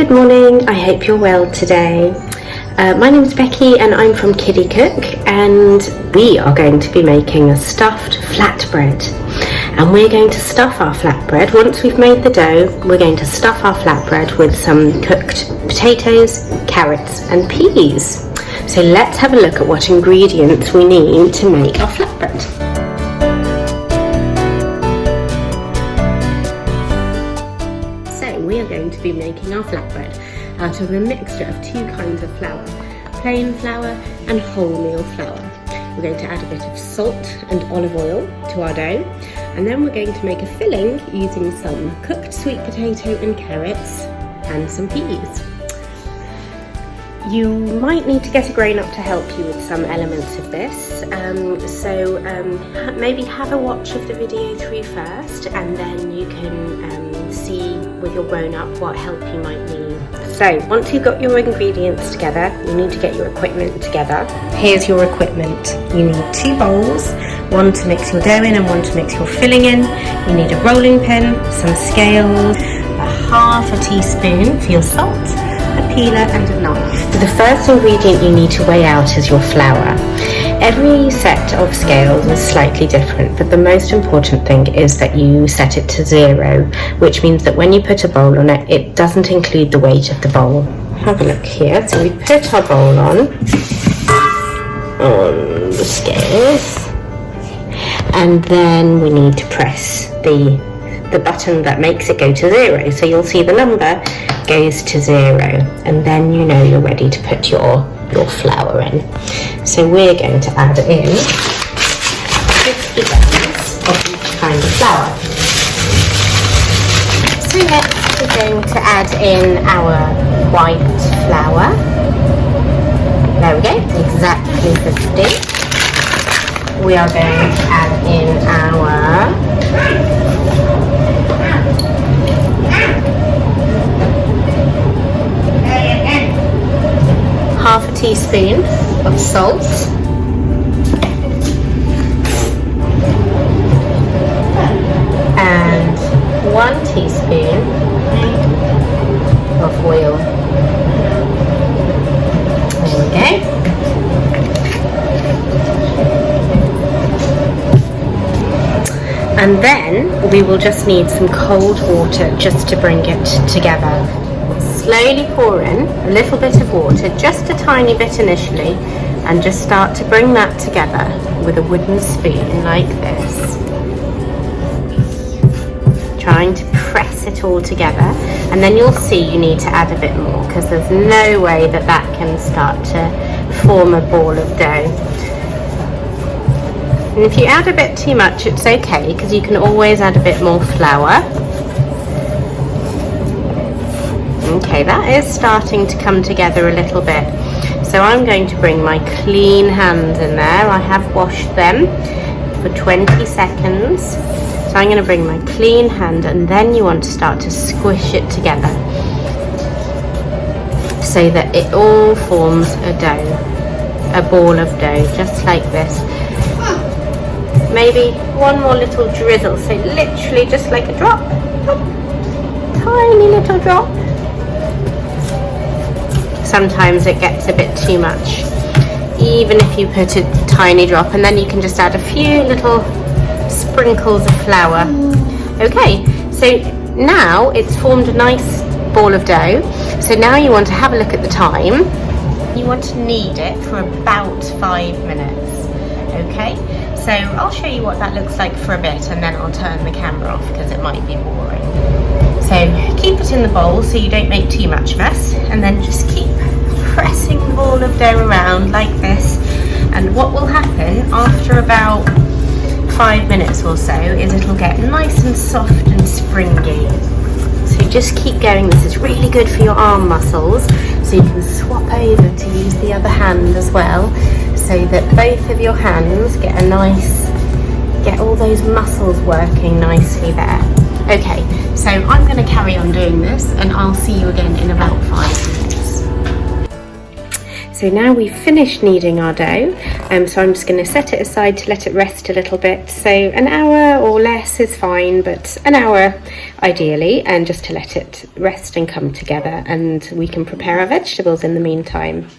Good morning, I hope you're well today. My name is Becky and I'm from Kiddy Cook, and we are going to be making a stuffed flatbread. And we're going to stuff our flatbread. Once we've made the dough, we're going to stuff our flatbread with some cooked potatoes, carrots and peas. So let's have a look at what ingredients we need to make our flatbread. So we are going to be making our flatbread out of a mixture of two kinds of flour, plain flour and wholemeal flour. We're going to add a bit of salt and olive oil to our dough, and then we're going to make a filling using some cooked sweet potato and carrots and some peas. You might need to get a grown-up to help you with some elements of this, so maybe have a watch of the video through first, and then you can see with your grown-up what help you might need. So once you've got your ingredients together, you need to get your equipment together. Here's your equipment. You need 2 bowls, one to mix your dough in and one to mix your filling in. You need a rolling pin, some scales, a half a teaspoon for your salt, a peeler and a knife. The first ingredient you need to weigh out is your flour. Every set of scales is slightly different, but the most important thing is that you set it to 0, which means that when you put a bowl on it, it doesn't include the weight of the bowl. Have a look here. So we put our bowl on the scales, and then we need to press the button that makes it go to 0. So you'll see the number goes to 0, and then you know you're ready to put your flour in. So we're going to add in 50 grams of each kind of flour. So next we're going to add in our white flour. There we go, exactly 50. We are going to add in our half a teaspoon of salt, and 1 teaspoon of oil. There we go. And then we will just need some cold water just to bring it together. Slowly pour in a little bit of water, just a tiny bit initially, and just start to bring that together with a wooden spoon like this. Trying to press it all together, and then you'll see you need to add a bit more, because there's no way that can start to form a ball of dough. And if you add a bit too much, it's okay, because you can always add a bit more flour. Okay, that is starting to come together a little bit. So I'm going to bring my clean hands in there. I have washed them for 20 seconds. So I'm going to bring my clean hand, and then you want to start to squish it together so that it all forms a dough, a ball of dough, just like this. Maybe one more little drizzle, so literally just like a drop, tiny little drop. Sometimes it gets a bit too much, even if you put a tiny drop, and then you can just add a few little sprinkles of flour. Okay, so now it's formed a nice ball of dough. So now you want to have a look at the time. You want to knead it for about 5 minutes. Okay, so I'll show you what that looks like for a bit, and then I'll turn the camera off because it might be boring. So keep it in the bowl so you don't make too much mess, and then just keep pressing the ball of dough around like this. And what will happen after about 5 minutes or so is it'll get nice and soft and springy. So just keep going. This is really good for your arm muscles, so you can swap over to use the other hand as well, so that both of your hands get all those muscles working nicely there. Okay, so I'm going to carry on doing this, and I'll see you again in about 5 minutes. So So now we've finished kneading our dough, so I'm just going to set it aside to let it rest a little bit. So an hour or less is fine, but an hour ideally, and just to let it rest and come together, and we can prepare our vegetables in the meantime.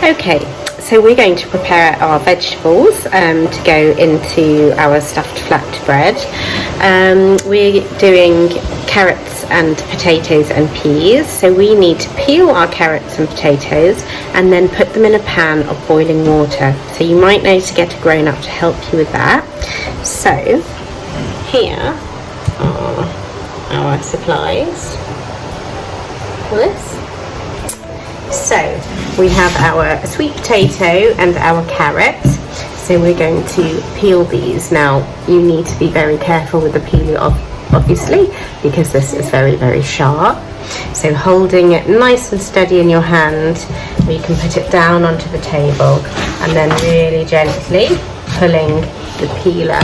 Okay, so we're going to prepare our vegetables to go into our stuffed flatbread. We're doing carrots and potatoes and peas, so we need to peel our carrots and potatoes and then put them in a pan of boiling water. So you might need to get a grown-up to help you with that. So here are our supplies for this. So we have our sweet potato and our carrot. So we're going to peel these. Now you need to be very careful with the peeler, obviously, because this is very, very sharp. So holding it nice and steady in your hand, you can put it down onto the table and then really gently pulling the peeler.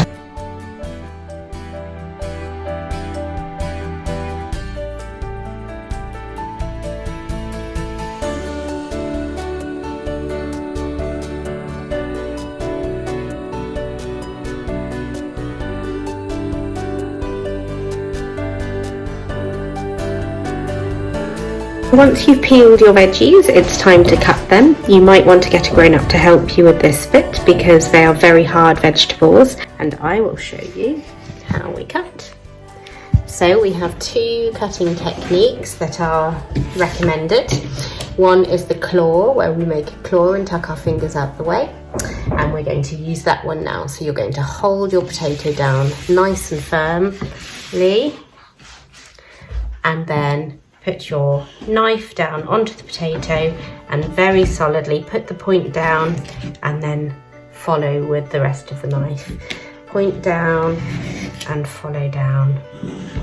Once you've peeled your veggies, it's time to cut them. You might want to get a grown-up to help you with this bit because they are very hard vegetables, and I will show you how we cut. So we have two cutting techniques that are recommended. One is the claw, where we make a claw and tuck our fingers out the way, and we're going to use that one now. So you're going to hold your potato down nice and firmly, and then put your knife down onto the potato and very solidly put the point down, and then follow with the rest of the knife. Point down and follow down,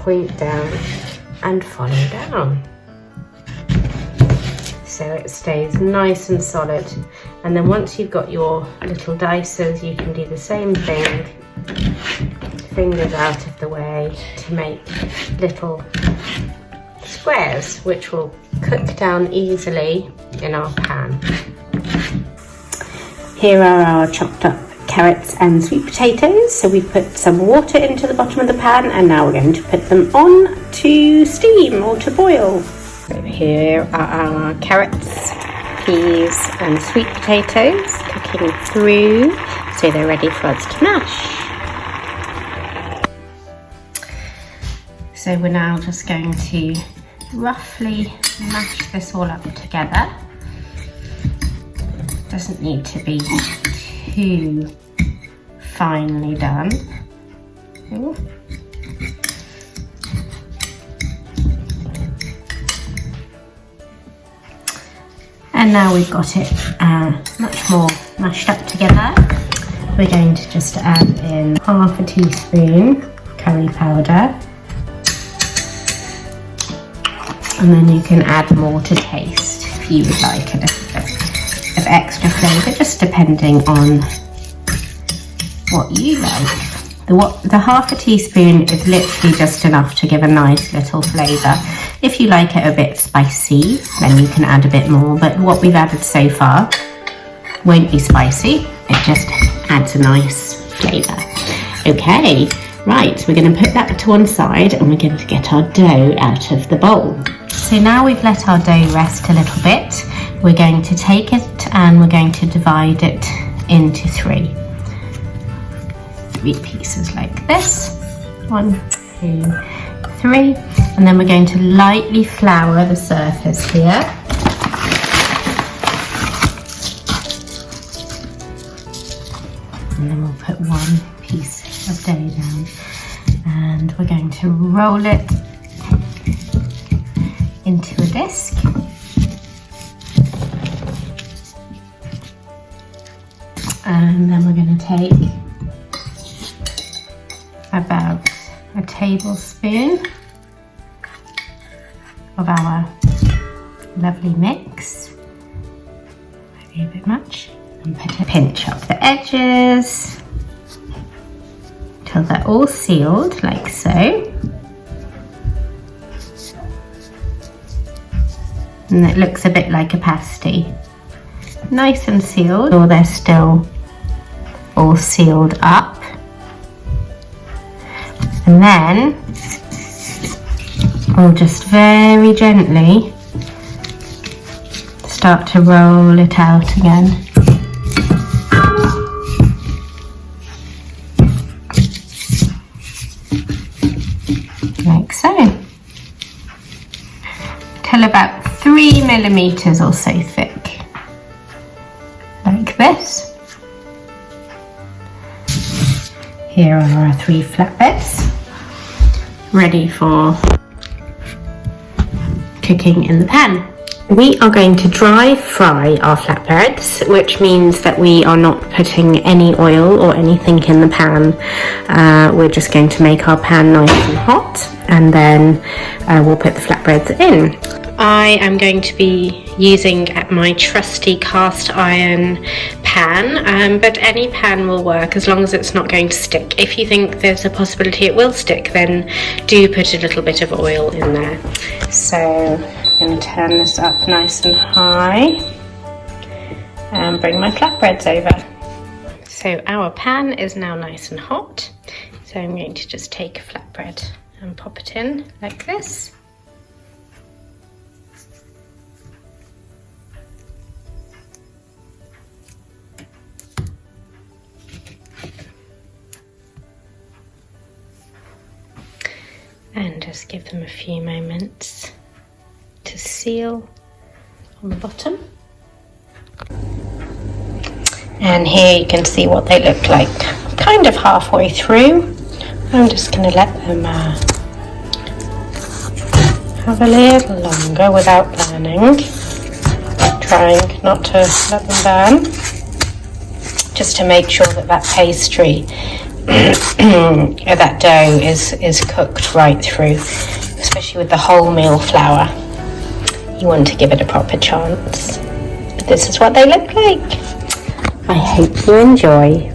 point down and follow down. So it stays nice and solid. And then once you've got your little dicers, you can do the same thing, fingers out of the way, to make little squares which will cook down easily in our pan. Here are our chopped up carrots and sweet potatoes. So we've put some water into the bottom of the pan, and now we're going to put them on to steam or to boil. So here are our carrots, peas and sweet potatoes cooking through, so they're ready for us to mash. So we're now just going to roughly mash this all up together. Doesn't need to be too finely done. Ooh. And now we've got it much more mashed up together. We're going to just add in half a teaspoon curry powder. And then you can add more to taste if you would like a little bit of extra flavour, just depending on what you like. The half a teaspoon is literally just enough to give a nice little flavour. If you like it a bit spicy, then you can add a bit more, but what we've added so far won't be spicy, it just adds a nice flavour. Okay, right, we're going to put that to one side and we're going to get our dough out of the bowl. So now we've let our dough rest a little bit, we're going to take it and we're going to divide it into three pieces like this. 1, 2, 3. And then we're going to lightly flour the surface here. And then we'll put one piece of dough down. And we're going to roll it into a disc. And then we're going to take about a tablespoon of our lovely mix, maybe a bit much, and put a pinch up the edges till they're all sealed like so. And it looks a bit like a pasty. nice and sealed, or they're still all sealed up. And then we'll just very gently start to roll it out again. Like so. Till about 3 millimeters or so thick. Like this. Here are our 3 flatbreads, ready for cooking in the pan. We are going to dry fry our flatbreads, which means that we are not putting any oil or anything in the pan. We're just going to make our pan nice and hot, and then we'll put the flatbreads in. I am going to be using my trusty cast iron pan, but any pan will work as long as it's not going to stick. If you think there's a possibility it will stick, then do put a little bit of oil in there. So I'm going to turn this up nice and high and bring my flatbreads over. So our pan is now nice and hot, so I'm going to just take a flatbread and pop it in like this. And just give them a few moments to seal on the bottom. And here you can see what they look like. Kind of halfway through. I'm just going to let them have a little longer without burning. Trying not to let them burn. Just to make sure that that pastry that dough is cooked right through, especially with the wholemeal flour. You want to give it a proper chance. But this is what they look like. I hope you enjoy.